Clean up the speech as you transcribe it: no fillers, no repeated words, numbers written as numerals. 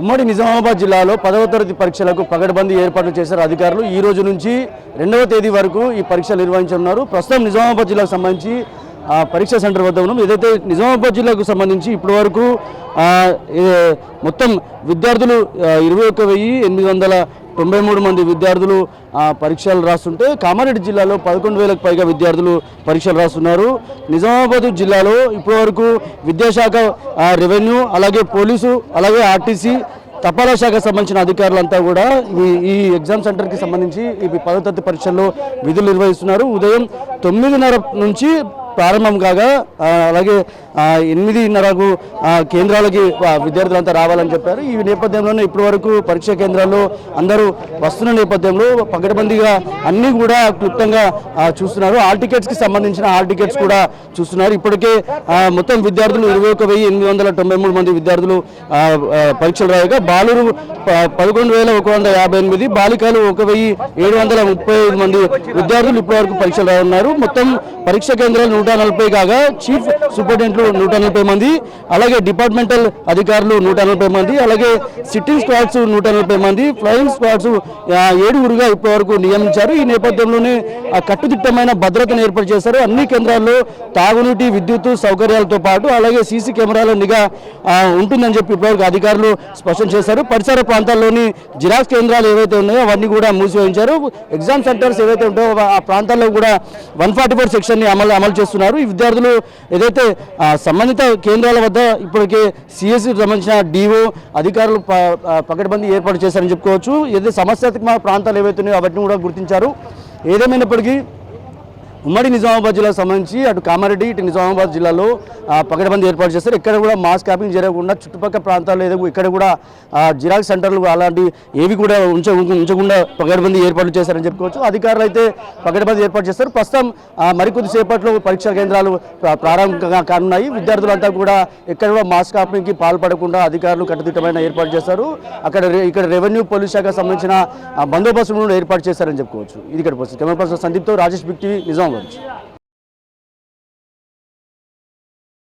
ఉమ్మడి నిజామాబాద్ జిల్లాలో 10వ తరగతి పరీక్షలకు పగడ్బందీ ఏర్పాట్లు చేశారు అధికారులు. ఈ రోజు నుంచి 2వ తేదీ వరకు ఈ పరీక్షలు నిర్వహించనున్నారు. ప్రస్తుతం నిజామాబాద్ జిల్లాకు సంబంధించి పరీక్షా సెంటర్ వద్ద ఉన్నాం. ఏదైతే నిజామాబాద్ జిల్లాకు సంబంధించి ఇప్పటి వరకు మొత్తం విద్యార్థులు 21,893 మంది విద్యార్థులు పరీక్షలు రాస్తుంటే కామారెడ్డి జిల్లాలో 11,000కు పైగా విద్యార్థులు పరీక్షలు రాస్తున్నారు. నిజామాబాద్ జిల్లాలో ఇప్పటివరకు విద్యాశాఖ, రెవెన్యూ, అలాగే పోలీసు, అలాగే ఆర్టీసీ, తపాలా శాఖకు సంబంధించిన అధికారులంతా కూడా ఈ ఎగ్జామ్ సెంటర్కి సంబంధించి ఈ 10వ తరగతి పరీక్షల్లో విధులు నిర్వహిస్తున్నారు. ఉదయం 9:30 నుంచి ప్రారంభం కాగా అలాగే 8:30కు కేంద్రాలకి విద్యార్థులంతా రావాలని చెప్పారు. ఈ నేపథ్యంలోనే ఇప్పటి వరకు పరీక్షా కేంద్రాల్లో అందరూ వస్తున్న నేపథ్యంలో పకడ్బందీగా అన్నీ కూడా క్లుప్తంగా చూస్తున్నారు. హాల్ టికెట్స్కి సంబంధించిన హాల్ టికెట్స్ కూడా చూస్తున్నారు. ఇప్పటికే మొత్తం విద్యార్థులు 21,893 మంది విద్యార్థులు పరీక్షలు రాయగా బాలురు 11,158, బాలికలు 1,735 మంది విద్యార్థులు ఇప్పటివరకు పరీక్షలు రాయన్నారు. మొత్తం పరీక్షా కేంద్రాలు 140 కాగా చీఫ్ సూపరింటెండెంట్లు 140 మంది, అలాగే డిపార్ట్మెంటల్ అధికారులు 140 మంది, అలాగే సిట్టింగ్ స్క్వాడ్స్ 140 మంది, ఫ్లయింగ్ స్క్వాడ్స్ 7గురుగా ఇప్పటివరకు నియమించారు. ఈ నేపథ్యంలోనే కట్టుదిట్టమైన భద్రతను ఏర్పాటు చేశారు. అన్ని కేంద్రాల్లో తాగునీటి, విద్యుత్ సౌకర్యాలతో పాటు అలాగే సీసీ కెమెరాల నిఘా ఉంటుందని చెప్పి ఇప్పటివరకు అధికారులు స్పష్టం చేశారు. పరిసర ప్రాంతాల్లోని జిరాక్స్ కేంద్రాలు ఏవైతే ఉన్నాయో అవన్నీ కూడా మూసివేయించారు. ఎగ్జామ్ సెంటర్స్ ఏవైతే ఉంటాయో ఆ ప్రాంతాల్లో కూడా 144 సెక్షన్ని అమలు చేస్తున్నారు. ఈ విద్యార్థులు ఏదైతే సంబంధిత కేంద్రాల వద్ద ఇప్పటికే సిఎస్సి సంబంధించిన డిఓ అధికారులు పకడ్బందీ ఏర్పాటు చేశారని చెప్పుకోవచ్చు. ఏదైతే సమస్యాత్మక ప్రాంతాలు ఏవైతే ఉన్నాయో అవన్నీ కూడా గుర్తించారు. ఏదేమైనప్పటికీ ఉమ్మడి నిజామాబాద్ జిల్లాకు సంబంధించి అటు కామారెడ్డి, ఇటు నిజామాబాద్ జిల్లాలో పకడ్బందీ ఏర్పాటు చేస్తారు. ఎక్కడ కూడా మాస్ క్యాపింగ్ జరగకుండా చుట్టుపక్కల ప్రాంతాల్లో ఏదో ఇక్కడ కూడా జిరాక్స్ సెంటర్లు అలాంటి ఏవి కూడా ఉంచకుండా పకడ్బందీ ఏర్పాటు చేశారని చెప్పుకోవచ్చు. అధికారులు అయితే పకడ్బందీ ఏర్పాటు చేస్తారు. ప్రస్తుతం మరికొద్ది సేపట్లో పరీక్షా కేంద్రాలు ప్రారంభంగా కానున్నాయి. విద్యార్థులంతా కూడా ఎక్కడ కూడా మాస్ క్యాపింగ్కి పాల్పడకుండా అధికారులు కట్టుదిట్టమైన ఏర్పాటు చేస్తారు. ఇక్కడ రెవెన్యూ, పోలీస్ శాఖకు సంబంధించిన బందోబస్తును ఏర్పాటు చేశారని చెప్పుకోవచ్చు. ఇది ఇక్కడ కెమెరా పర్సన్ సందీప్తో రాజేష్, బిగ్ టీవీ, నిజామాబాద్.